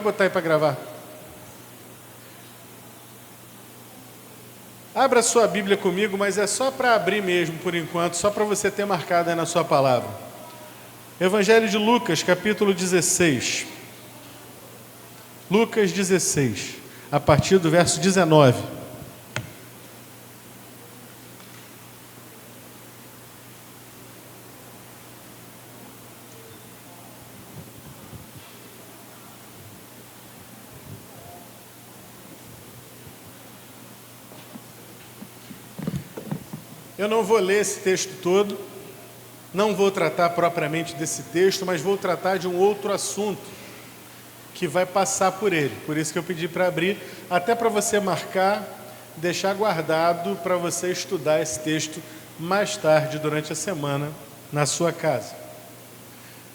Vou botar aí para gravar. Abra sua Bíblia comigo, mas é só para abrir mesmo por enquanto, só para você ter marcado aí na sua palavra. Evangelho de Lucas, capítulo 16. Lucas 16, a partir do verso 19. Eu não vou ler esse texto todo, não vou tratar propriamente desse texto, mas vou tratar de um outro assunto que vai passar por ele. Por isso que eu pedi para abrir, até para você marcar, deixar guardado para você estudar esse texto mais tarde durante a semana na sua casa.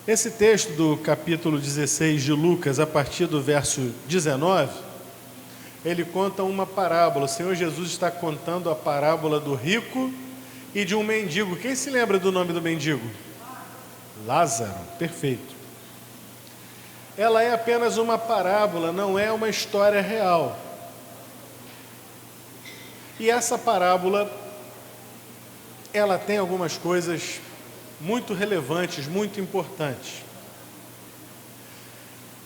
Esse texto do capítulo 16 de Lucas, a partir do verso 19, ele conta uma parábola. O Senhor Jesus está contando a parábola do rico e de um mendigo. Quem se lembra do nome do mendigo? Lázaro, perfeito. Ela é apenas uma parábola, não é uma história real. E essa parábola, ela tem algumas coisas muito relevantes, muito importantes.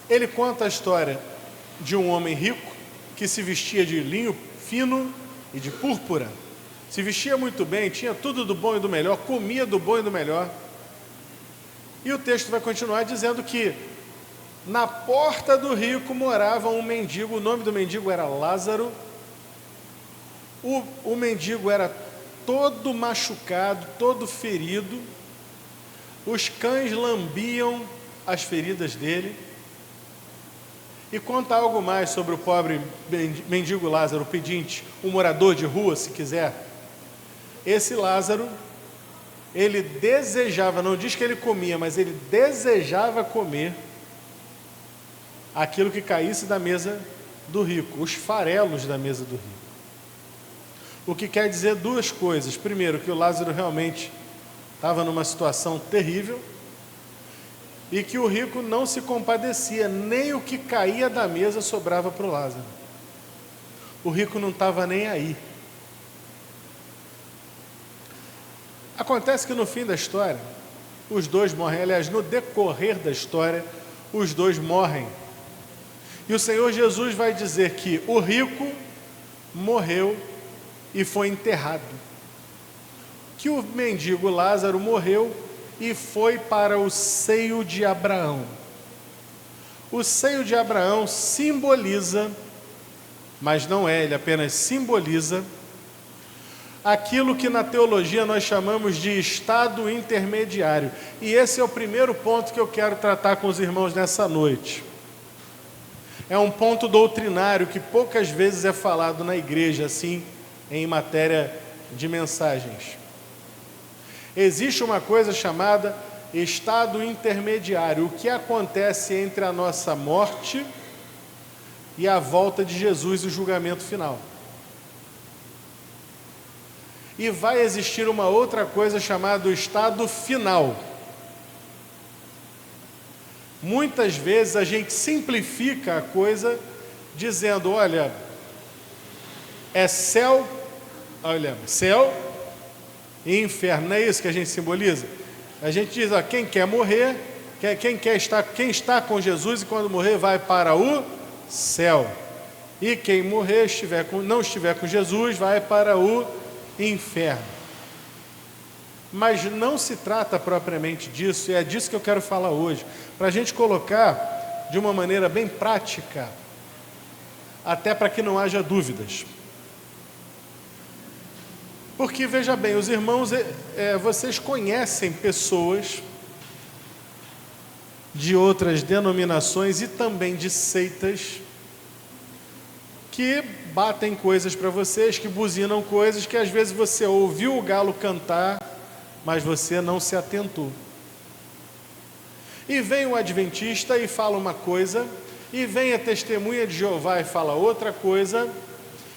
Ele conta a história de um homem rico que se vestia de linho fino e de púrpura. Se vestia muito bem, tinha tudo do bom e do melhor, comia do bom e do melhor. E o texto vai continuar dizendo que na porta do rico morava um mendigo. O nome do mendigo era Lázaro. O mendigo era todo machucado, todo ferido. Os cães lambiam as feridas dele. E conta algo mais sobre o pobre mendigo Lázaro, o pedinte, um morador de rua, se quiser. Esse Lázaro, ele desejava, não diz que ele comia, mas ele desejava comer aquilo que caísse da mesa do rico, os farelos da mesa do rico. O que quer dizer duas coisas. Primeiro, que o Lázaro realmente estava numa situação terrível e que o rico não se compadecia, nem o que caía da mesa sobrava para o Lázaro. O rico não estava nem aí. Acontece que no fim da história, os dois morrem. Aliás, no decorrer da história, os dois morrem. E o Senhor Jesus vai dizer que o rico morreu e foi enterrado. Que o mendigo Lázaro morreu e foi para o seio de Abraão. O seio de Abraão simboliza, mas não é, ele apenas simboliza aquilo que na teologia nós chamamos de estado intermediário. E esse é o primeiro ponto que eu quero tratar com os irmãos nessa noite. É um ponto doutrinário que poucas vezes é falado na igreja, assim, em matéria de mensagens. Existe uma coisa chamada estado intermediário, o que acontece entre a nossa morte e a volta de Jesus e o julgamento final. E vai existir uma outra coisa chamada estado final. Muitas vezes a gente simplifica a coisa dizendo, olha, é céu e inferno. Não é isso que a gente simboliza? A gente diz, ó, quem quer morrer, quem está com Jesus e quando morrer vai para o céu. E quem morrer, não estiver com Jesus, vai para o inferno. Mas não se trata propriamente disso, e é disso que eu quero falar hoje, para a gente colocar de uma maneira bem prática, até para que não haja dúvidas. Porque, veja bem, os irmãos, vocês conhecem pessoas de outras denominações e também de seitas que batem coisas para vocês, que buzinam coisas que às vezes você ouviu o galo cantar, mas você não se atentou. E vem o adventista e fala uma coisa, e vem a testemunha de Jeová e fala outra coisa,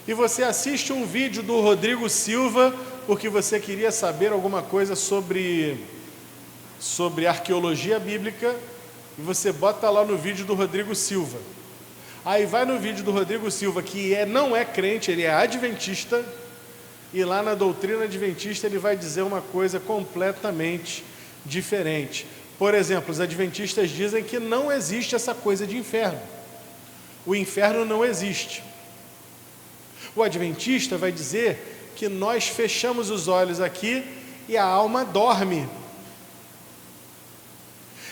e você assiste um vídeo do Rodrigo Silva porque você queria saber alguma coisa sobre arqueologia bíblica, e você bota lá no vídeo do Rodrigo Silva. Aí vai no vídeo do Rodrigo Silva, que não é crente, ele é adventista, e lá na doutrina adventista ele vai dizer uma coisa completamente diferente. Por exemplo, os adventistas dizem que não existe essa coisa de inferno. O inferno não existe. O adventista vai dizer que nós fechamos os olhos aqui e a alma dorme.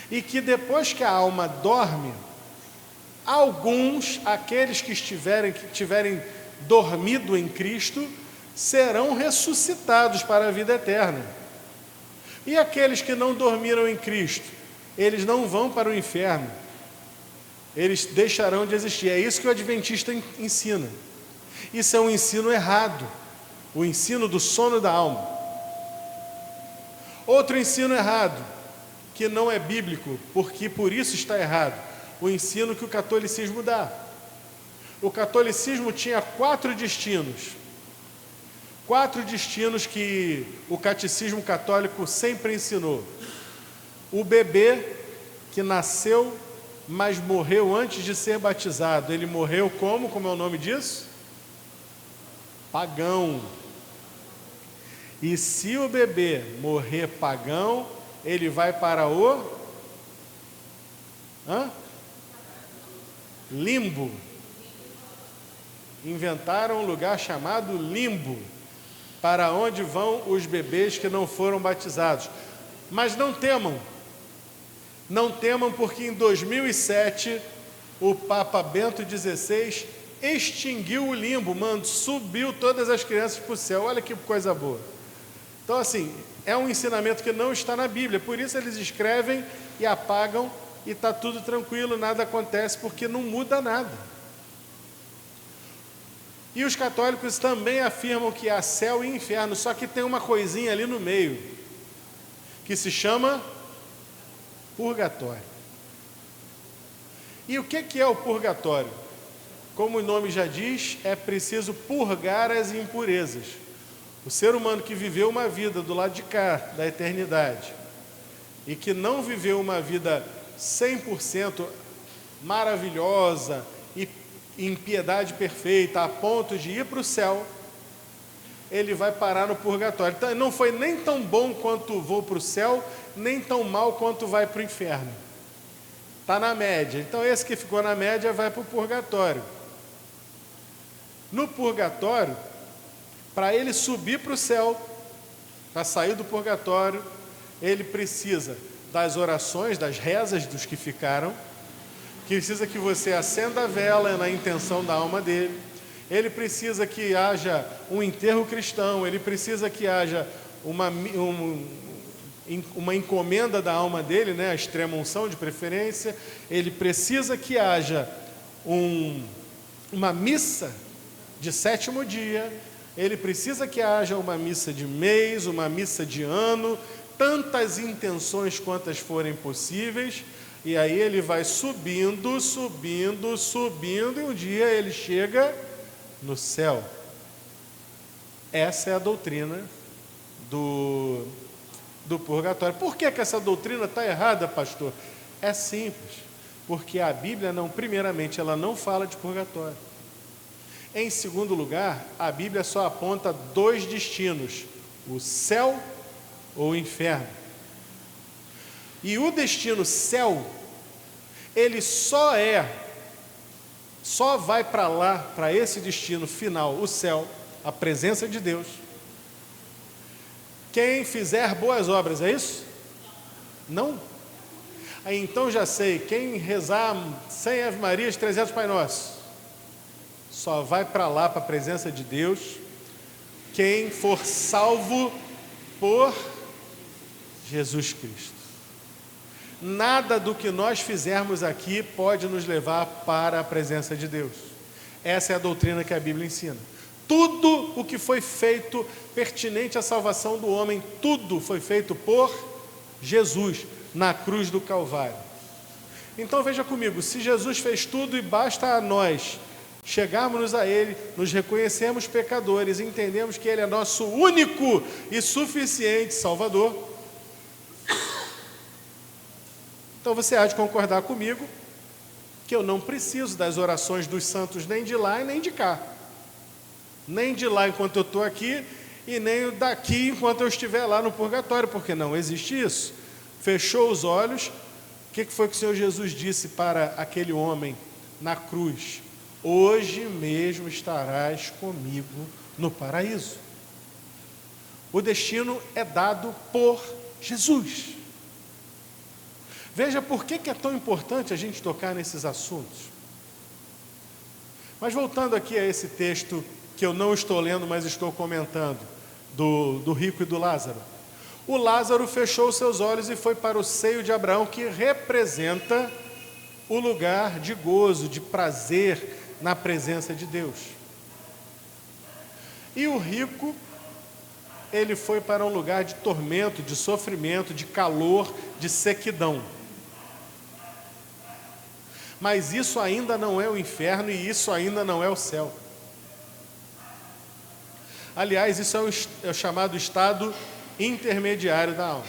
E que depois que a alma dorme, aqueles que tiverem dormido em Cristo, serão ressuscitados para a vida eterna. E aqueles que não dormiram em Cristo, eles não vão para o inferno, eles deixarão de existir. É isso que o adventista ensina. Isso é um ensino errado, o ensino do sono da alma. Outro ensino errado, que não é bíblico, porque por isso está errado, o ensino que o catolicismo dá. O catolicismo tinha 4 destinos. 4 destinos que o catecismo católico sempre ensinou. O bebê que nasceu, mas morreu antes de ser batizado, ele morreu como? Como é o nome disso? Pagão. E se o bebê morrer pagão, ele vai para o limbo. Inventaram um lugar chamado limbo, para onde vão os bebês que não foram batizados. Mas não temam, porque em 2007 o Papa Bento XVI extinguiu o limbo, subiu todas as crianças para o céu. Olha que coisa boa. Então assim, é um ensinamento que não está na Bíblia, por isso eles escrevem e apagam e está tudo tranquilo, nada acontece, porque não muda nada. E os católicos também afirmam que há céu e inferno, só que tem uma coisinha ali no meio, que se chama purgatório. E o que é o purgatório? Como o nome já diz, é preciso purgar as impurezas. O ser humano que viveu uma vida do lado de cá, da eternidade, e que não viveu uma vida 100% maravilhosa e em piedade perfeita, a ponto de ir para o céu, ele vai parar no purgatório. Então, não foi nem tão bom quanto vou para o céu, nem tão mal quanto vai para o inferno. Está na média. Então, esse que ficou na média vai para o purgatório. No purgatório, para ele subir para o céu, para sair do purgatório, ele precisa das orações, das rezas dos que ficaram, precisa que você acenda a vela na intenção da alma dele, ele precisa que haja um enterro cristão, ele precisa que haja uma encomenda da alma dele, né, a extrema-unção de preferência, ele precisa que haja uma missa de 7º dia, ele precisa que haja uma missa de mês, uma missa de ano, tantas intenções quantas forem possíveis, e aí ele vai subindo, e um dia ele chega no céu. Essa é a doutrina do purgatório. Por que essa doutrina está errada, pastor? É simples, porque a Bíblia primeiramente, ela não fala de purgatório. Em segundo lugar, a Bíblia só aponta 2 destinos, o céu ou o inferno. E o destino céu, ele só vai para lá, para esse destino final, o céu, a presença de Deus, quem fizer boas obras, é isso? Não? Aí, então já sei, quem rezar 100 Ave Marias, 300 Pai Nosso, só vai para lá, para a presença de Deus, quem for salvo por Jesus Cristo. Nada do que nós fizermos aqui pode nos levar para a presença de Deus. Essa é a doutrina que a Bíblia ensina. Tudo o que foi feito pertinente à salvação do homem, tudo foi feito por Jesus, na cruz do Calvário. Então veja comigo, se Jesus fez tudo e basta a nós chegarmos a Ele, nos reconhecermos pecadores, entendemos que Ele é nosso único e suficiente Salvador, então você há de concordar comigo que eu não preciso das orações dos santos nem de lá e nem de cá. Nem de lá enquanto eu estou aqui e nem daqui enquanto eu estiver lá no purgatório, porque não existe isso. Fechou os olhos, o que foi que o Senhor Jesus disse para aquele homem na cruz? Hoje mesmo estarás comigo no paraíso. O destino é dado por Jesus. Veja por que é tão importante a gente tocar nesses assuntos. Mas voltando aqui a esse texto que eu não estou lendo, mas estou comentando, do rico e do Lázaro. O Lázaro fechou os seus olhos e foi para o seio de Abraão, que representa o lugar de gozo, de prazer na presença de Deus. E o rico, ele foi para um lugar de tormento, de sofrimento, de calor, de sequidão. Mas isso ainda não é o inferno e isso ainda não é o céu. Aliás, isso é o chamado estado intermediário da alma.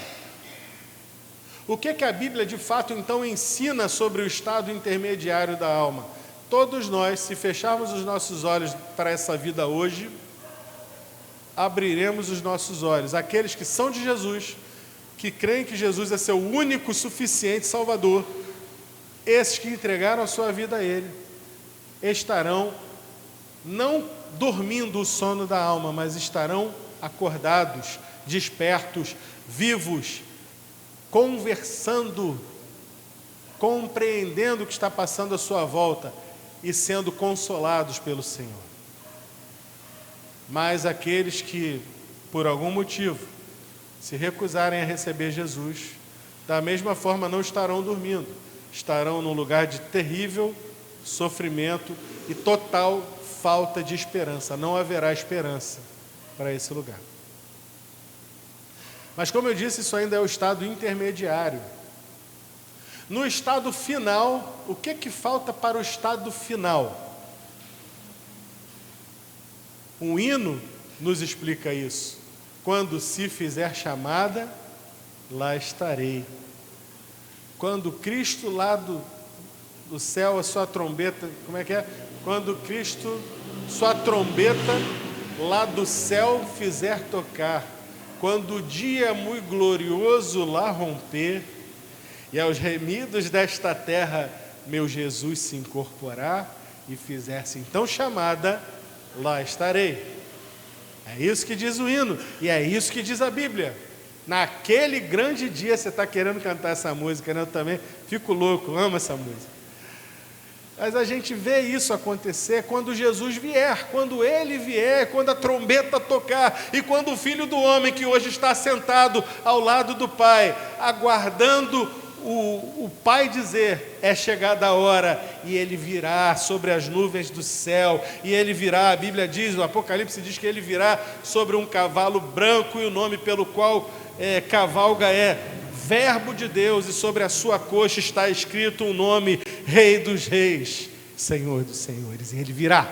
O que a Bíblia de fato então ensina sobre o estado intermediário da alma? Todos nós, se fecharmos os nossos olhos para essa vida hoje, abriremos os nossos olhos. Aqueles que são de Jesus, que creem que Jesus é seu único, suficiente Salvador, esses que entregaram a sua vida a Ele, estarão não dormindo o sono da alma, mas estarão acordados, despertos, vivos, conversando, compreendendo o que está passando à sua volta e sendo consolados pelo Senhor. Mas aqueles que, por algum motivo, se recusarem a receber Jesus, da mesma forma não estarão dormindo, estarão num lugar de terrível sofrimento e total falta de esperança. Não haverá esperança para esse lugar. Mas como eu disse, isso ainda é o estado intermediário. No estado final, o que falta para o estado final? Um hino nos explica isso. Quando se fizer chamada, lá estarei. Quando Cristo lá do céu, a sua trombeta, como é que é? Quando Cristo, sua trombeta lá do céu fizer tocar, quando o dia muito glorioso lá romper, e aos remidos desta terra meu Jesus se incorporar e fizer-se então chamada, lá estarei. É isso que diz o hino, e é isso que diz a Bíblia. Naquele grande dia, você está querendo cantar essa música, né? Eu também fico louco, amo essa música. Mas a gente vê isso acontecer quando Jesus vier, quando Ele vier, quando a trombeta tocar, e quando o Filho do Homem, que hoje está sentado ao lado do Pai, aguardando o Pai dizer, é chegada a hora, e Ele virá sobre as nuvens do céu, e Ele virá, a Bíblia diz, o Apocalipse diz que Ele virá sobre um cavalo branco, e o nome pelo qual cavalga é Verbo de Deus, e sobre a sua coxa está escrito um nome, Rei dos Reis, Senhor dos Senhores, e Ele virá.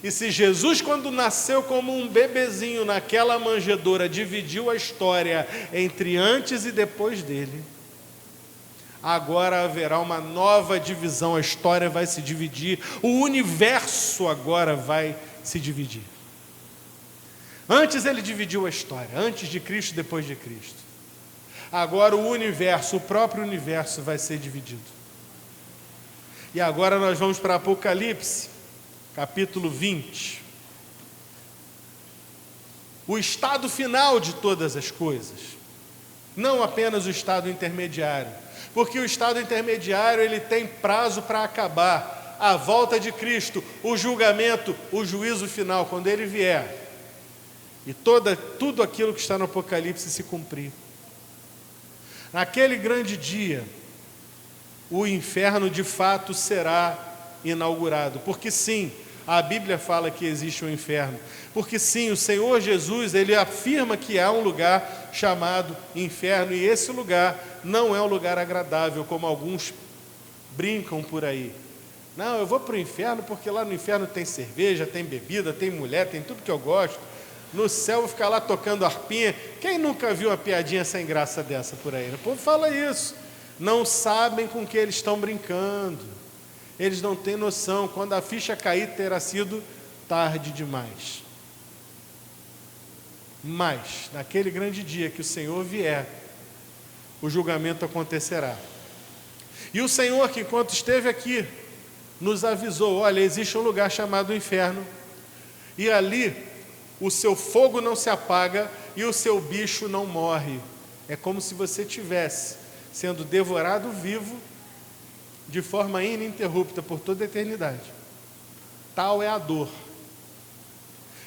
E se Jesus, quando nasceu como um bebezinho naquela manjedoura, dividiu a história entre antes e depois dele, agora haverá uma nova divisão, a história vai se dividir, o universo agora vai se dividir. Antes ele dividiu a história, antes de Cristo e depois de Cristo. Agora o universo, o próprio universo vai ser dividido. E agora nós vamos para Apocalipse, capítulo 20. O estado final de todas as coisas. Não apenas o estado intermediário. Porque o estado intermediário ele tem prazo para acabar. A volta de Cristo, o julgamento, o juízo final, quando Ele vier. E tudo aquilo que está no Apocalipse se cumprir. Naquele grande dia, o inferno de fato será inaugurado. Porque sim, a Bíblia fala que existe um inferno. Porque sim, o Senhor Jesus, Ele afirma que há um lugar chamado inferno. E esse lugar não é um lugar agradável, como alguns brincam por aí. Não, eu vou para o inferno porque lá no inferno tem cerveja, tem bebida, tem mulher, tem tudo que eu gosto. No céu eu vou ficar lá tocando harpinha. Quem nunca viu uma piadinha sem graça dessa por aí? O povo fala isso. não sabem com que eles estão brincando, eles não têm noção, quando a ficha cair terá sido tarde demais. Mas, naquele grande dia que o Senhor vier, o julgamento acontecerá. E o Senhor, que enquanto esteve aqui, nos avisou, olha, existe um lugar chamado inferno, e ali o seu fogo não se apaga e o seu bicho não morre. É como se você estivesse sendo devorado vivo de forma ininterrupta por toda a eternidade. Tal é a dor.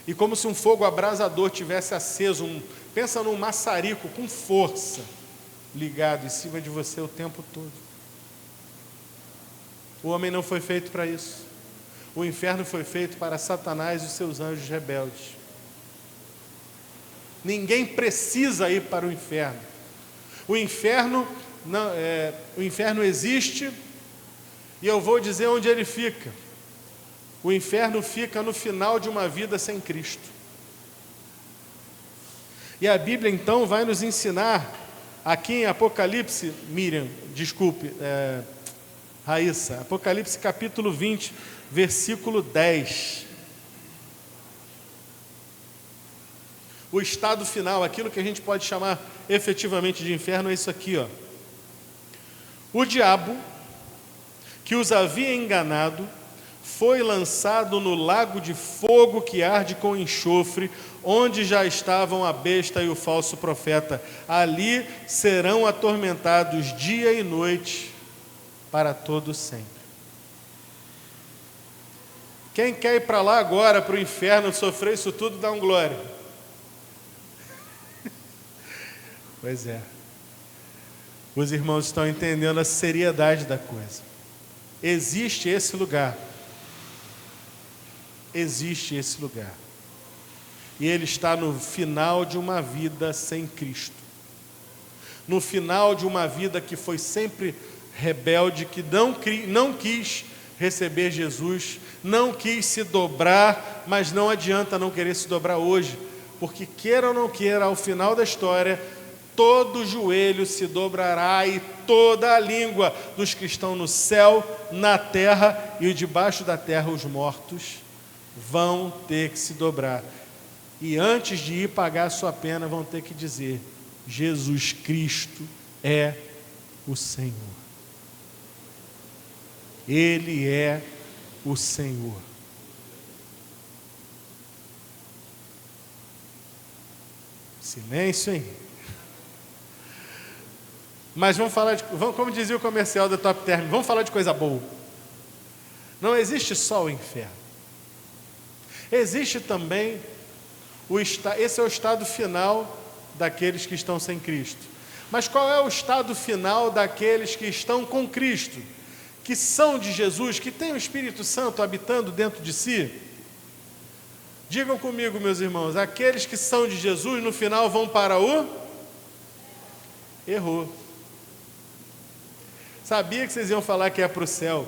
E como se um fogo abrasador tivesse aceso, pensa num maçarico com força, ligado em cima de você o tempo todo. O homem não foi feito para isso. O inferno foi feito para Satanás e os seus anjos rebeldes. Ninguém precisa ir para o inferno. O inferno existe, e eu vou dizer onde ele fica. O inferno fica no final de uma vida sem Cristo. E a Bíblia então vai nos ensinar, aqui em Apocalipse, Raíssa, Apocalipse capítulo 20, versículo 10. O estado final, aquilo que a gente pode chamar efetivamente de inferno, é isso aqui, ó. O diabo, que os havia enganado, foi lançado no lago de fogo que arde com enxofre, onde já estavam a besta e o falso profeta. Ali serão atormentados dia e noite, para todo sempre. Quem quer ir para lá agora, para o inferno, sofrer isso tudo, dá um glória. Pois é. Os irmãos estão entendendo a seriedade da coisa. Existe esse lugar. Existe esse lugar. E ele está no final de uma vida sem Cristo. No final de uma vida que foi sempre rebelde, que não quis receber Jesus, não quis se dobrar, mas não adianta não querer se dobrar hoje, porque queira ou não queira, ao final da história, todo joelho se dobrará e toda a língua dos que estão no céu, na terra e debaixo da terra, os mortos, vão ter que se dobrar. E antes de ir pagar a sua pena, vão ter que dizer: Jesus Cristo é o Senhor. Ele é o Senhor. Silêncio, hein? Mas vamos falar como dizia o comercial da Top Term, vamos falar de coisa boa. Não existe só o inferno. Existe também esse é o estado final daqueles que estão sem Cristo. Mas qual é o estado final daqueles que estão com Cristo, que são de Jesus, que têm o Espírito Santo habitando dentro de si? Digam comigo, meus irmãos, aqueles que são de Jesus, no final vão para o... Errou. Sabia que vocês iam falar que é para o céu.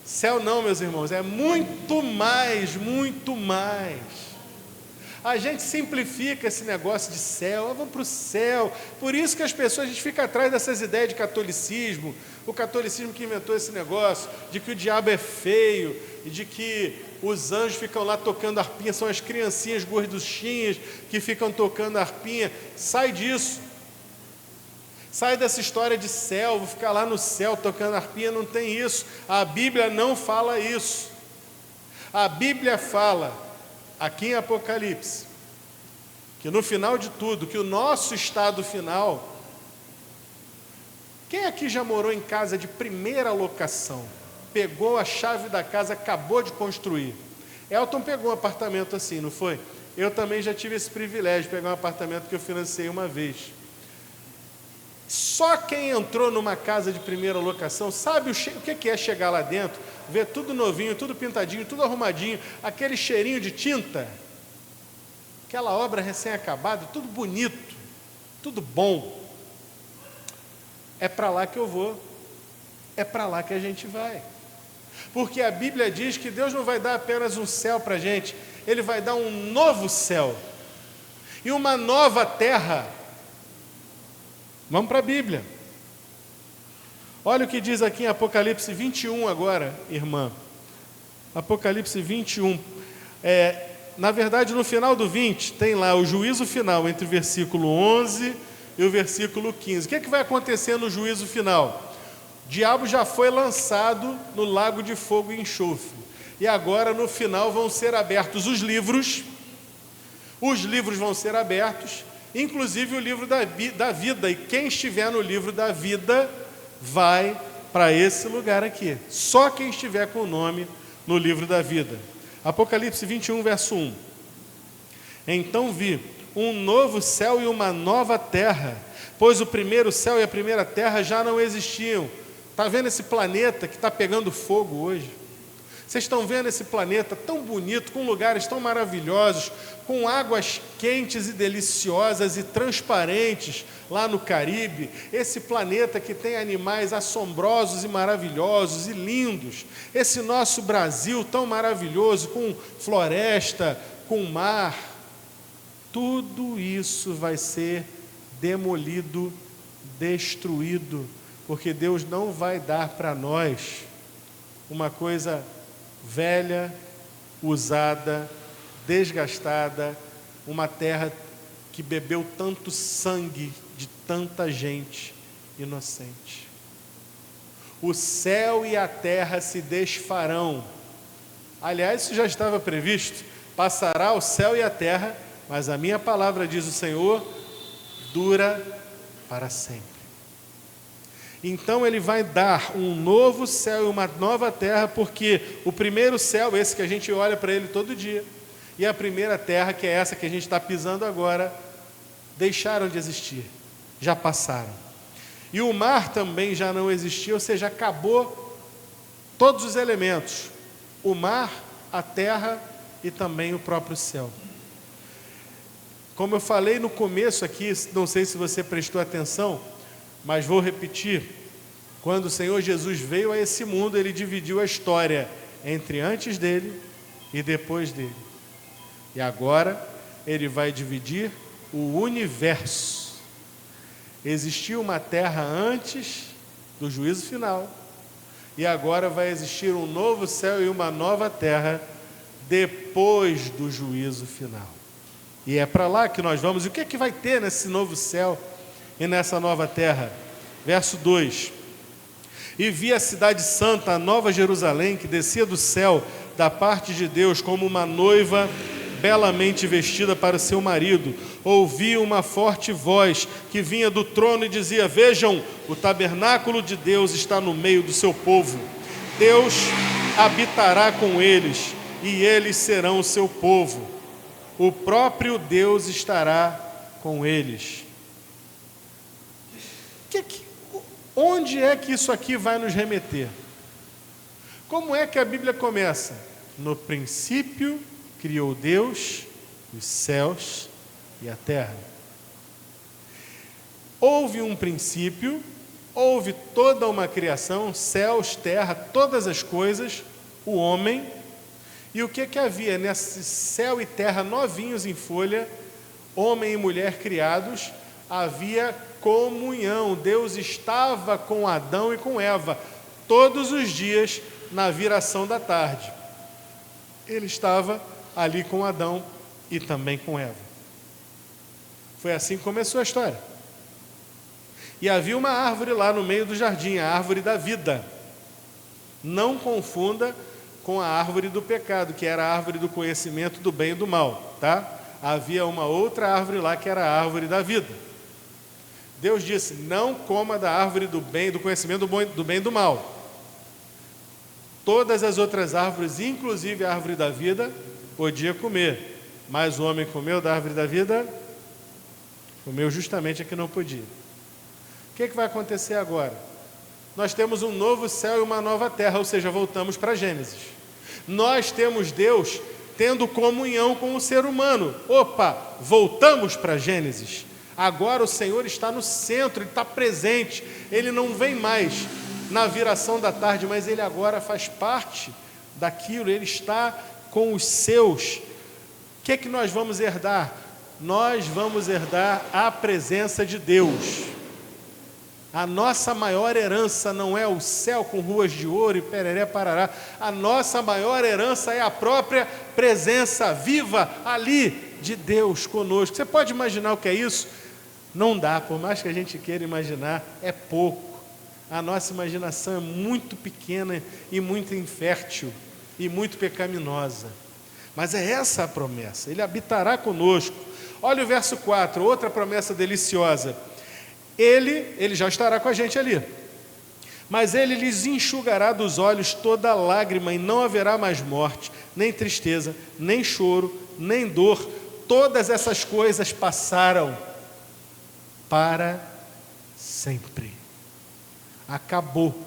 Céu não, meus irmãos, é muito mais, muito mais. A gente simplifica esse negócio de céu, vamos para o céu. Por isso que as pessoas, a gente fica atrás dessas ideias de catolicismo, o catolicismo que inventou esse negócio, de que o diabo é feio, e de que os anjos ficam lá tocando harpinha, são as criancinhas gorduchinhas que ficam tocando harpinha. Sai disso. Sai dessa história de céu, vou ficar lá no céu tocando harpinha, não tem isso. A Bíblia não fala isso. A Bíblia fala, aqui em Apocalipse, que no final de tudo, que o nosso estado final... Quem aqui já morou em casa de primeira locação? Pegou a chave da casa, acabou de construir. Elton pegou um apartamento assim, não foi? Eu também já tive esse privilégio de pegar um apartamento que eu financei uma vez. Só quem entrou numa casa de primeira locação sabe o que é chegar lá dentro, ver tudo novinho, tudo pintadinho, tudo arrumadinho, aquele cheirinho de tinta, aquela obra recém-acabada, tudo bonito, tudo bom. É para lá que eu vou, é para lá que a gente vai. Porque a Bíblia diz que Deus não vai dar apenas um céu para a gente, Ele vai dar um novo céu e uma nova terra. Vamos para a Bíblia. Olha o que diz aqui em Apocalipse 21 agora, irmã. Apocalipse 21. Na verdade, no final do 20, tem lá o juízo final, entre o versículo 11 e o versículo 15. O que vai acontecer no juízo final? O diabo já foi lançado no lago de fogo e enxofre. E agora, no final, vão ser abertos os livros. Os livros vão ser abertos, inclusive o livro da vida. E quem estiver no livro da vida vai para esse lugar aqui. Só quem estiver com o nome no livro da vida. Apocalipse 21, verso 1. Então vi um novo céu e uma nova terra, pois o primeiro céu e a primeira terra já não existiam. Está vendo esse planeta que está pegando fogo hoje? Vocês estão vendo esse planeta tão bonito, com lugares tão maravilhosos, com águas quentes e deliciosas e transparentes lá no Caribe. Esse planeta que tem animais assombrosos e maravilhosos e lindos. Esse nosso Brasil tão maravilhoso, com floresta, com mar. Tudo isso vai ser demolido, destruído, porque Deus não vai dar para nós uma coisa velha, usada, desgastada, uma terra que bebeu tanto sangue de tanta gente inocente. O céu e a terra se desfarão. Aliás, isso já estava previsto. Passará o céu e a terra, mas a minha palavra, diz o Senhor, dura para sempre. Então ele vai dar um novo céu e uma nova terra, porque o primeiro céu, esse que a gente olha para ele todo dia, e a primeira terra, que é essa que a gente está pisando agora, deixaram de existir, já passaram. E o mar também já não existia, ou seja, acabou todos os elementos, o mar, a terra e também o próprio céu. Como eu falei no começo aqui, não sei se você prestou atenção, mas vou repetir, quando o Senhor Jesus veio a esse mundo, Ele dividiu a história entre antes dele e depois dele. E agora, Ele vai dividir o universo. Existiu uma terra antes do juízo final, e agora vai existir um novo céu e uma nova terra depois do juízo final. E é para lá que nós vamos. E o que é que vai ter nesse novo céu e nessa nova terra? Verso 2: E vi a cidade santa, a nova Jerusalém, que descia do céu da parte de Deus, como uma noiva belamente vestida para o seu marido. Ouvi uma forte voz que vinha do trono e dizia: Vejam, o tabernáculo de Deus está no meio do seu povo. Deus habitará com eles, e eles serão o seu povo. O próprio Deus estará com eles. Onde é que isso aqui vai nos remeter? Como é que a Bíblia começa? No princípio criou Deus os céus e a terra. Houve um princípio, houve toda uma criação, céus, terra, todas as coisas, o homem. E o que havia nesse céu e terra novinhos em folha, homem e mulher criados? Havia comunhão. Deus estava com Adão e com Eva todos os dias na viração da tarde. Ele estava ali com Adão e também com Eva. Foi assim que começou a história. E havia uma árvore lá no meio do jardim, a árvore da vida. Não confunda com a árvore do pecado, que era a árvore do conhecimento do bem e do mal, tá? Havia uma outra árvore lá que era a árvore da vida. Deus disse: não coma da árvore do bem, do conhecimento do bem e do mal. Todas as outras árvores, inclusive a árvore da vida, podia comer, mas o homem comeu da árvore da vida, comeu justamente a que não podia. O que vai acontecer agora? Nós temos um novo céu e uma nova terra, ou seja, voltamos para Gênesis. Nós temos Deus tendo comunhão com o ser humano. Opa, voltamos para Gênesis. Agora o Senhor está no centro, Ele está presente. Ele não vem mais na viração da tarde, mas Ele agora faz parte daquilo. Ele está com os seus. O que é que nós vamos herdar? Nós vamos herdar a presença de Deus. A nossa maior herança não é o céu com ruas de ouro e pereré parará. A nossa maior herança é a própria presença viva ali de Deus conosco. Você pode imaginar o que é isso? Não dá, por mais que a gente queira imaginar, é pouco. A nossa imaginação é muito pequena e muito infértil e muito pecaminosa. Mas é essa a promessa, Ele habitará conosco. Olha o verso 4, outra promessa deliciosa. Ele já estará com a gente ali, mas Ele lhes enxugará dos olhos toda lágrima, e não haverá mais morte, nem tristeza, nem choro, nem dor. Todas essas coisas passaram para sempre. Acabou.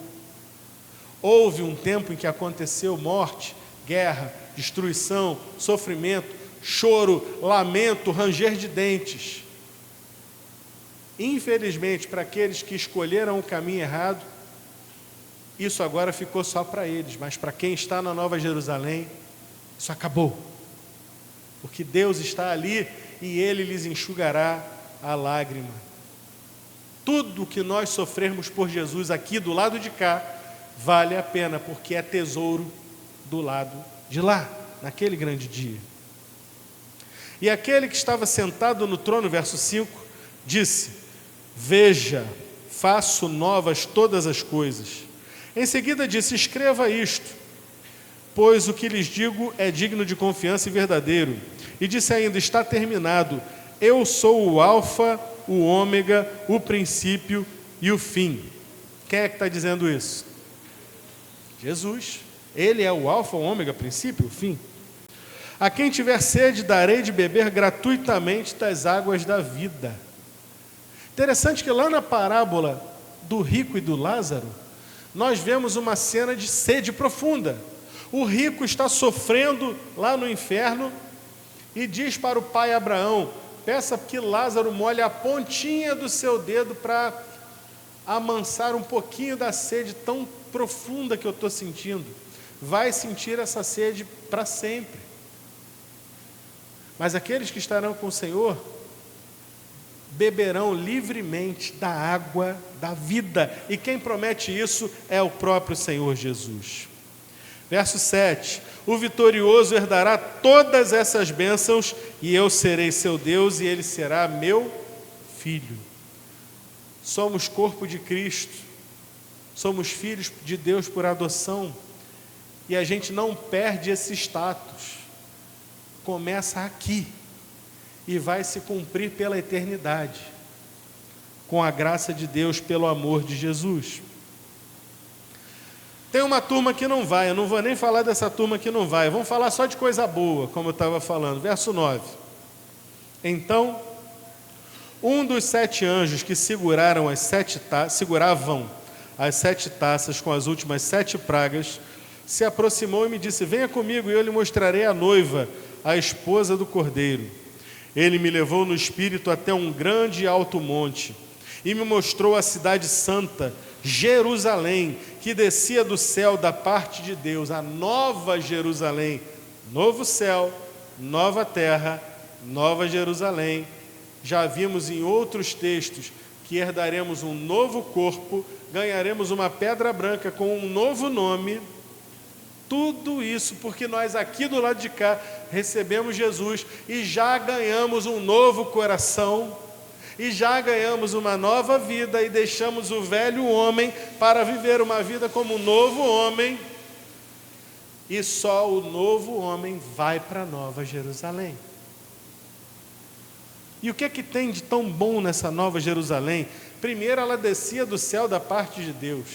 Houve um tempo em que aconteceu morte, guerra, destruição, sofrimento, choro, lamento, ranger de dentes. Infelizmente, para aqueles que escolheram o caminho errado, isso agora ficou só para eles, mas para quem está na Nova Jerusalém, isso acabou, porque Deus está ali e Ele lhes enxugará a lágrima. Tudo que nós sofrermos por Jesus aqui do lado de cá, vale a pena, porque é tesouro do lado de lá, naquele grande dia. E aquele que estava sentado no trono, verso 5, disse: veja, faço novas todas as coisas. Em seguida disse: escreva isto, pois o que lhes digo é digno de confiança e verdadeiro. E disse ainda: está terminado. Eu sou o alfa, o ômega, o princípio e o fim. Quem é que está dizendo isso? Jesus. Ele é o alfa, o ômega, o princípio e o fim. A quem tiver sede, darei de beber gratuitamente das águas da vida. Interessante que lá na parábola do rico e do Lázaro, nós vemos uma cena de sede profunda. O rico está sofrendo lá no inferno e diz para o pai Abraão: peça que Lázaro molhe a pontinha do seu dedo para amansar um pouquinho da sede tão profunda que eu estou sentindo. Vai sentir essa sede para sempre. Mas aqueles que estarão com o Senhor beberão livremente da água da vida. E quem promete isso é o próprio Senhor Jesus. Verso 7. O vitorioso herdará todas essas bênçãos, e eu serei seu Deus, e ele será meu filho. Somos corpo de Cristo. Somos filhos de Deus por adoção. E a gente não perde esse status. Começa aqui e vai se cumprir pela eternidade, com a graça de Deus, pelo amor de Jesus. Tem uma turma que não vai, eu não vou nem falar dessa turma que não vai, vamos falar só de coisa boa, como eu estava falando. Verso 9. Então, um dos 7 anjos que seguravam as 7 taças com as últimas 7 pragas, se aproximou e me disse: venha comigo e eu lhe mostrarei a noiva, a esposa do Cordeiro. Ele me levou no espírito até um grande e alto monte e me mostrou a cidade santa, Jerusalém, que descia do céu da parte de Deus, a nova Jerusalém, novo céu, nova terra, nova Jerusalém. Já vimos em outros textos que herdaremos um novo corpo, ganharemos uma pedra branca com um novo nome. Tudo isso porque nós aqui do lado de cá recebemos Jesus e já ganhamos um novo coração, e já ganhamos uma nova vida, e deixamos o velho homem para viver uma vida como um novo homem, e só o novo homem vai para a nova Jerusalém. E o que é que tem de tão bom nessa nova Jerusalém? Primeiro, ela descia do céu da parte de Deus.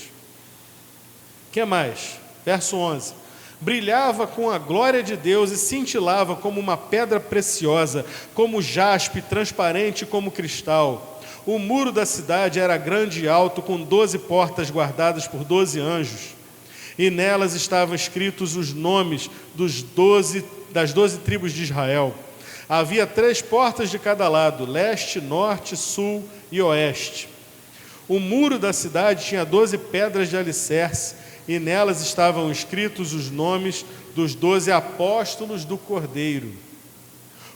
O que mais? Verso 11. Brilhava com a glória de Deus e cintilava como uma pedra preciosa, como jaspe, transparente como cristal. O muro da cidade era grande e alto, com 12 portas guardadas por 12 anjos. E nelas estavam escritos os nomes das 12 tribos de Israel. Havia 3 portas de cada lado, leste, norte, sul e oeste. O muro da cidade tinha 12 pedras de alicerce, e nelas estavam escritos os nomes dos 12 apóstolos do Cordeiro.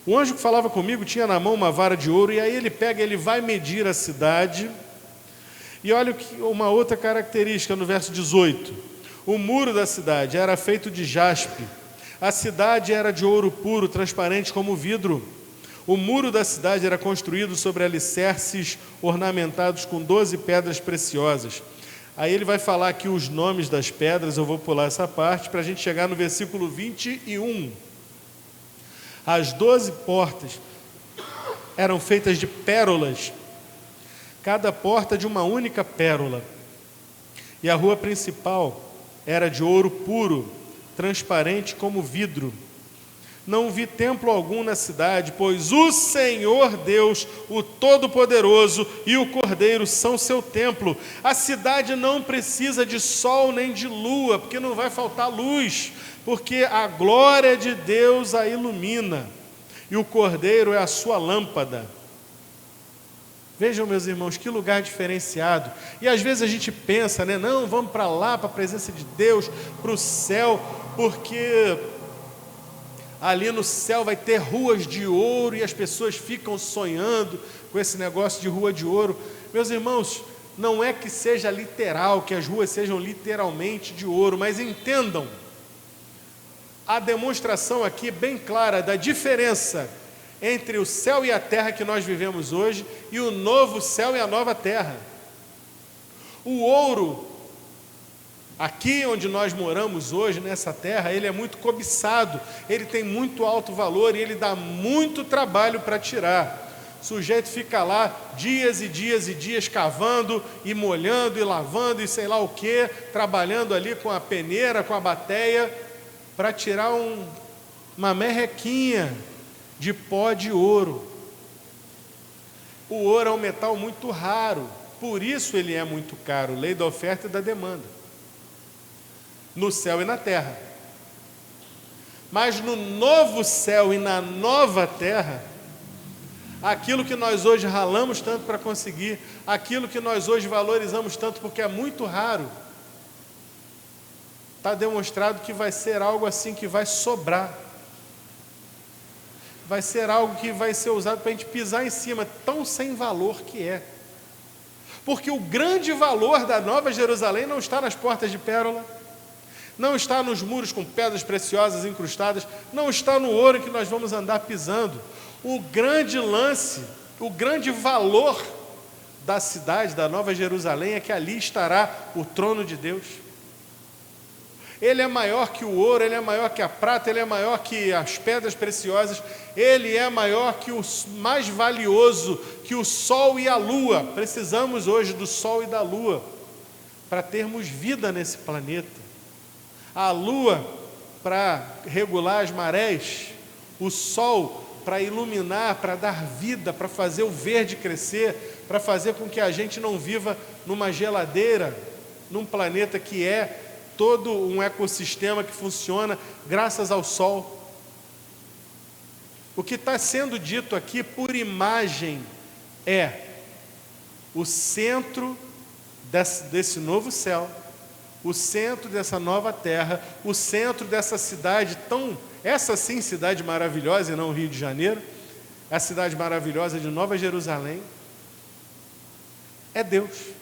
O anjo que falava comigo tinha na mão uma vara de ouro, e aí ele vai medir a cidade, E olha uma outra característica no verso 18. O muro da cidade era feito de jaspe. A cidade era de ouro puro, transparente como vidro. O muro da cidade era construído sobre alicerces ornamentados com 12 pedras preciosas. Aí ele vai falar aqui os nomes das pedras, eu vou pular essa parte, para a gente chegar no versículo 21. As 12 portas eram feitas de pérolas, cada porta de uma única pérola. E a rua principal era de ouro puro, transparente como vidro. Não vi templo algum na cidade, pois o Senhor Deus, o Todo-Poderoso e o Cordeiro são seu templo. A cidade não precisa de sol nem de lua, porque não vai faltar luz, porque a glória de Deus a ilumina, e o Cordeiro é a sua lâmpada. Vejam, meus irmãos, que lugar diferenciado. E às vezes a gente pensa, né? Não, vamos para lá, para a presença de Deus, para o céu, porque ali no céu vai ter ruas de ouro e as pessoas ficam sonhando com esse negócio de rua de ouro. Meus irmãos, não é que seja literal, que as ruas sejam literalmente de ouro, mas entendam a demonstração aqui bem clara da diferença entre o céu e a terra que nós vivemos hoje e o novo céu e a nova terra. O ouro, aqui onde nós moramos hoje, nessa terra, ele é muito cobiçado, ele tem muito alto valor e ele dá muito trabalho para tirar. O sujeito fica lá dias e dias e dias cavando e molhando e lavando e sei lá o que, trabalhando ali com a peneira, com a bateia, para tirar uma merrequinha de pó de ouro. O ouro é um metal muito raro, por isso ele é muito caro, lei da oferta e da demanda, no céu e na terra. Mas no novo céu e na nova terra, aquilo que nós hoje ralamos tanto para conseguir, aquilo que nós hoje valorizamos tanto porque é muito raro, está demonstrado que vai ser algo assim que vai sobrar. Vai ser algo que vai ser usado para a gente pisar em cima, tão sem valor que é. Porque o grande valor da Nova Jerusalém não está nas portas de pérola, não está nos muros com pedras preciosas incrustadas, não está no ouro que nós vamos andar pisando. O grande lance, o grande valor da cidade, da Nova Jerusalém, é que ali estará o trono de Deus. Ele é maior que o ouro, ele é maior que a prata, ele é maior que as pedras preciosas, ele é maior que o mais valioso, que o sol e a lua. Precisamos hoje do sol e da lua para termos vida nesse planeta. A lua para regular as marés, o sol para iluminar, para dar vida, para fazer o verde crescer, para fazer com que a gente não viva numa geladeira, num planeta que é todo um ecossistema que funciona graças ao sol. O que está sendo dito aqui por imagem é o centro desse novo céu, o centro dessa nova terra, o centro dessa cidade essa sim cidade maravilhosa e não Rio de Janeiro, a cidade maravilhosa de Nova Jerusalém, é Deus.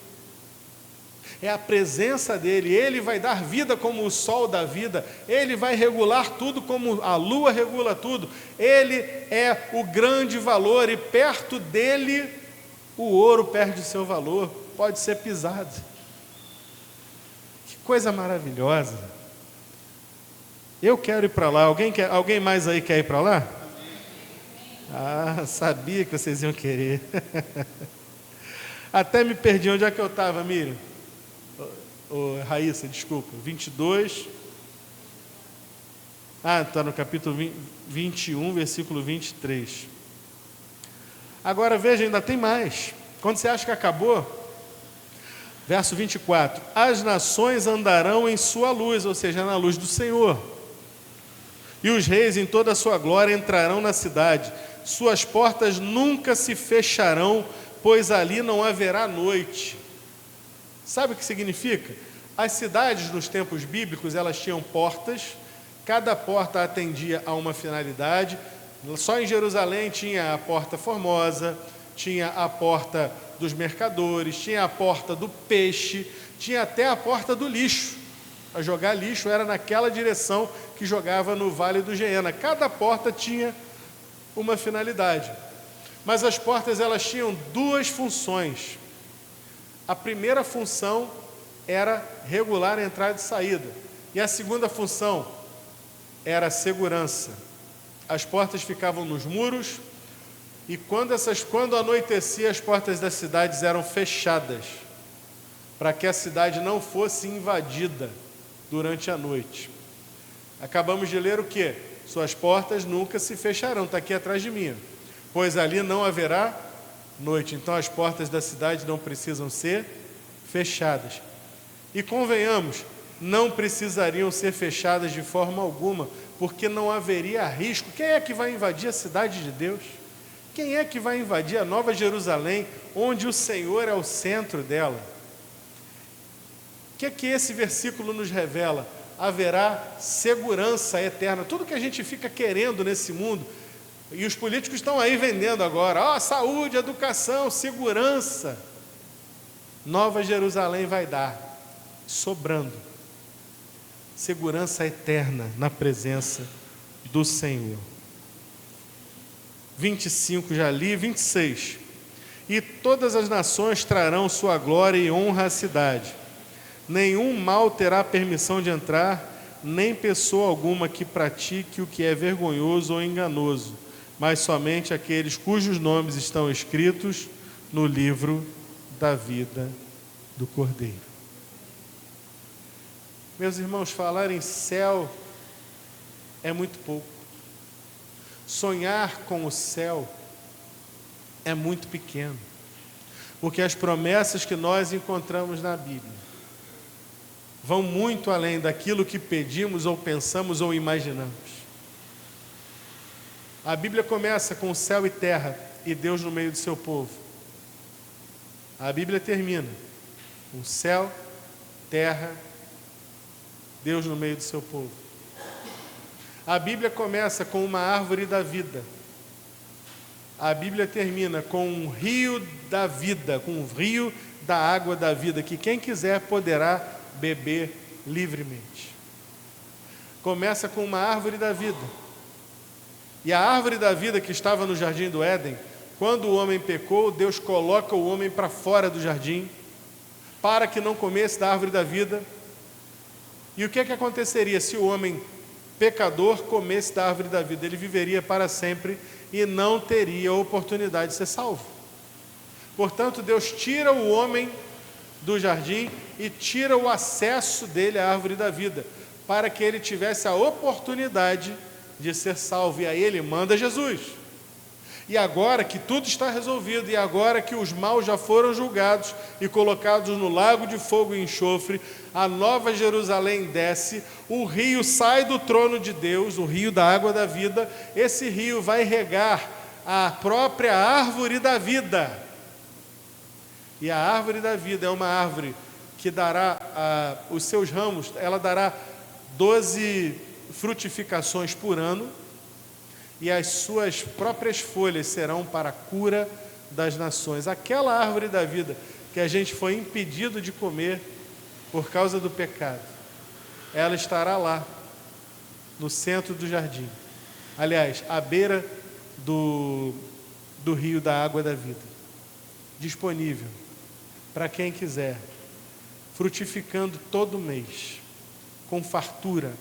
É a presença dele, ele vai dar vida como o sol dá vida, ele vai regular tudo como a lua regula tudo, ele é o grande valor e perto dele o ouro perde seu valor, pode ser pisado. Que coisa maravilhosa. Eu quero ir para lá, alguém mais aí quer ir para lá? Ah, sabia que vocês iam querer. Até me perdi, onde é que eu estava, Miriam? Raíssa, desculpa, 22. Está no capítulo 21, versículo 23. Agora veja, ainda tem mais. Quando você acha que acabou, verso 24: as nações andarão em sua luz, ou seja, na luz do Senhor, e os reis em toda a sua glória entrarão na cidade, suas portas nunca se fecharão, pois ali não haverá noite. Sabe o que significa? As cidades nos tempos bíblicos, elas tinham portas, cada porta atendia a uma finalidade. Só em Jerusalém tinha a porta formosa, tinha a porta dos mercadores, tinha a porta do peixe, tinha até a porta do lixo. A jogar lixo era naquela direção que jogava no Vale do Geena. Cada porta tinha uma finalidade. Mas as portas, elas tinham duas funções. A primeira função era regular a entrada e saída. E a segunda função era a segurança. As portas ficavam nos muros e quando anoitecia, as portas das cidades eram fechadas, para que a cidade não fosse invadida durante a noite. Acabamos de ler o quê? Suas portas nunca se fecharão, está aqui atrás de mim. Pois ali não haverá noite. Então as portas da cidade não precisam ser fechadas. E convenhamos, não precisariam ser fechadas de forma alguma, porque não haveria risco. Quem é que vai invadir a cidade de Deus? Quem é que vai invadir a Nova Jerusalém, onde o Senhor é o centro dela? O que é que esse versículo nos revela? Haverá segurança eterna. Tudo que a gente fica querendo nesse mundo, e os políticos estão aí vendendo agora, saúde, educação, segurança. Nova Jerusalém vai dar, sobrando. Segurança eterna na presença do Senhor. 25 já li, 26. E todas as nações trarão sua glória e honra à cidade. Nenhum mal terá permissão de entrar, nem pessoa alguma que pratique o que é vergonhoso ou enganoso, mas somente aqueles cujos nomes estão escritos no livro da vida do Cordeiro. Meus irmãos, falar em céu é muito pouco. Sonhar com o céu é muito pequeno, porque as promessas que nós encontramos na Bíblia vão muito além daquilo que pedimos ou pensamos ou imaginamos. A Bíblia começa com céu e terra e Deus no meio do seu povo. A Bíblia termina com céu, terra, Deus no meio do seu povo. A Bíblia começa com uma árvore da vida. A Bíblia termina com um rio da vida, com um rio da água da vida, que quem quiser poderá beber livremente. Começa com uma árvore da vida. E a árvore da vida que estava no jardim do Éden, quando o homem pecou, Deus coloca o homem para fora do jardim, para que não comesse da árvore da vida. E o que aconteceria se o homem pecador comesse da árvore da vida? Ele viveria para sempre e não teria oportunidade de ser salvo. Portanto, Deus tira o homem do jardim e tira o acesso dele à árvore da vida, para que ele tivesse a oportunidade de ser salvo. E aí ele manda Jesus. E agora que tudo está resolvido, e agora que os maus já foram julgados e colocados no lago de fogo e enxofre, a Nova Jerusalém desce, o rio sai do trono de Deus, o rio da água da vida. Esse rio vai regar a própria árvore da vida. E a árvore da vida é uma árvore que dará os seus ramos, ela dará 12 frutificações por ano, e as suas próprias folhas serão para a cura das nações. Aquela árvore da vida que a gente foi impedido de comer por causa do pecado, ela estará lá, no centro do jardim. Aliás, à beira do rio da água da vida, disponível para quem quiser, frutificando todo mês, com fartura.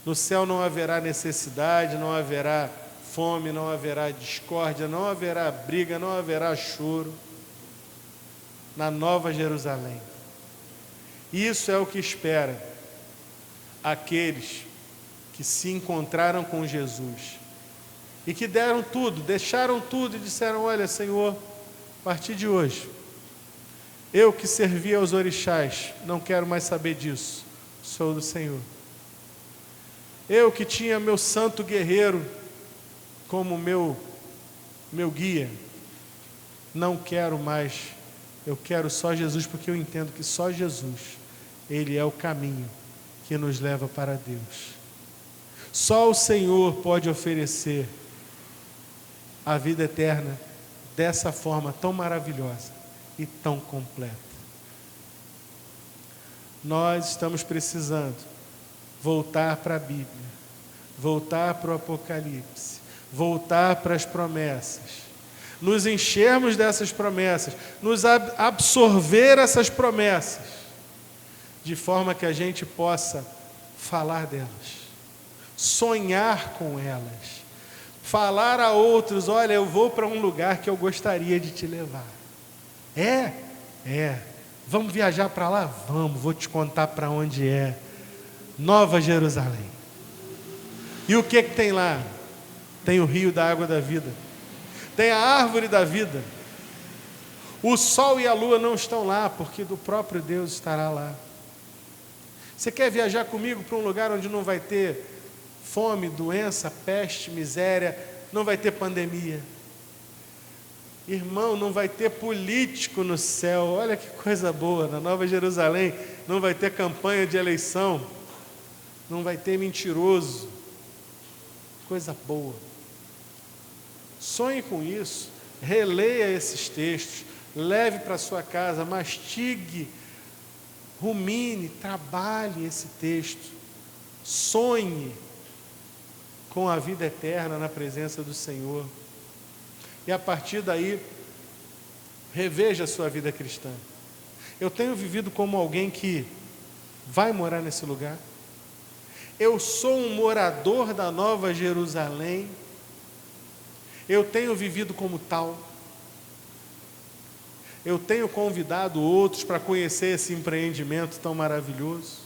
No céu não haverá necessidade, não haverá fome, não haverá discórdia, não haverá briga, não haverá choro. Na Nova Jerusalém. Isso é o que espera aqueles que se encontraram com Jesus e que deram tudo, deixaram tudo e disseram: olha, Senhor, a partir de hoje, eu que servia aos orixás, não quero mais saber disso, sou do Senhor. Eu que tinha meu santo guerreiro como meu guia, não quero mais, eu quero só Jesus, porque eu entendo que só Jesus, Ele é o caminho que nos leva para Deus. Só o Senhor pode oferecer a vida eterna dessa forma tão maravilhosa e tão completa. Nós estamos precisando voltar para a Bíblia, voltar para o Apocalipse, voltar para as promessas, nos enchermos dessas promessas, nos absorver essas promessas, de forma que a gente possa falar delas, sonhar com elas, falar a outros: olha, eu vou para um lugar que eu gostaria de te levar. Vamos viajar para lá? Vamos, vou te contar para onde é. Nova Jerusalém. E o que tem lá? Tem o rio da água da vida, tem a árvore da vida. O sol e a lua não estão lá, porque do próprio Deus estará lá. Você quer viajar comigo para um lugar onde não vai ter fome, doença, peste, miséria, não vai ter pandemia? Irmão, não vai ter político no céu. Olha que coisa boa. Na Nova Jerusalém não vai ter campanha de eleição, não vai ter mentiroso. Coisa boa. Sonhe com isso, releia esses textos, leve para sua casa, mastigue, rumine, trabalhe esse texto, sonhe com a vida eterna na presença do Senhor. E a partir daí, reveja a sua vida cristã. Eu tenho vivido como alguém que vai morar nesse lugar. Eu sou um morador da Nova Jerusalém. Eu tenho vivido como tal. Eu tenho convidado outros para conhecer esse empreendimento tão maravilhoso.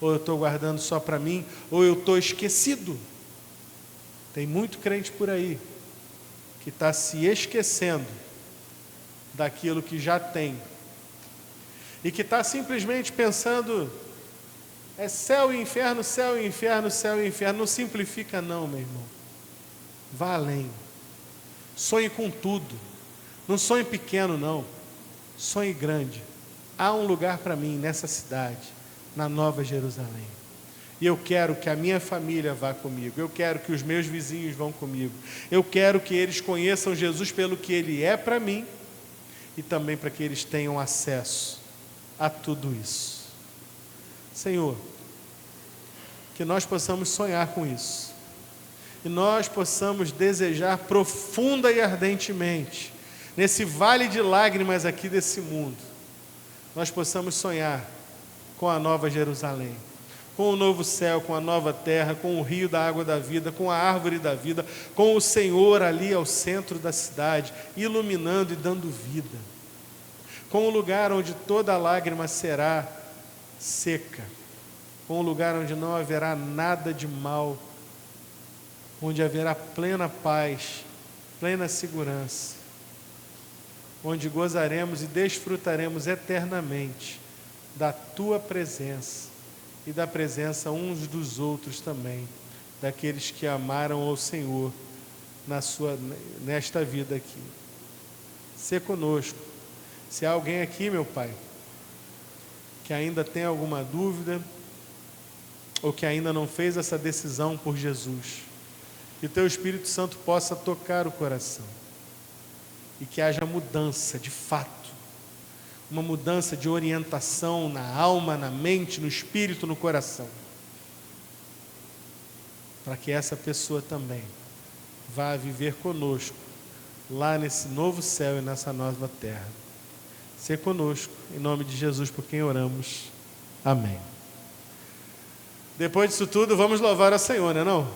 Ou eu estou guardando só para mim, ou eu estou esquecido. Tem muito crente por aí que está se esquecendo daquilo que já tem e que está simplesmente pensando: é céu e inferno, céu e inferno, céu e inferno. Não simplifica não, meu irmão. Vá além. Sonhe com tudo. Não sonhe pequeno não, sonhe grande. Há um lugar para mim nessa cidade, na Nova Jerusalém. E eu quero que a minha família vá comigo. Eu quero que os meus vizinhos vão comigo. Eu quero que eles conheçam Jesus pelo que Ele é para mim e também para que eles tenham acesso a tudo isso. Senhor, que nós possamos sonhar com isso. E nós possamos desejar profunda e ardentemente, nesse vale de lágrimas aqui desse mundo, nós possamos sonhar com a Nova Jerusalém, com o novo céu, com a nova terra, com o rio da água da vida, com a árvore da vida, com o Senhor ali ao centro da cidade, iluminando e dando vida, com o lugar onde toda lágrima será seca, com o lugar onde não haverá nada de mal, onde haverá plena paz, plena segurança, onde gozaremos e desfrutaremos eternamente da Tua presença e da presença uns dos outros também, daqueles que amaram ao Senhor nesta vida aqui. Sê conosco. Se há alguém aqui, meu Pai, que ainda tem alguma dúvida, ou que ainda não fez essa decisão por Jesus, que o Teu Espírito Santo possa tocar o coração, e que haja mudança de fato, uma mudança de orientação na alma, na mente, no espírito, no coração, para que essa pessoa também vá viver conosco, lá nesse novo céu e nessa nova terra. Sê conosco, em nome de Jesus, por quem oramos. Amém. Depois disso tudo, vamos louvar ao Senhor, não é não?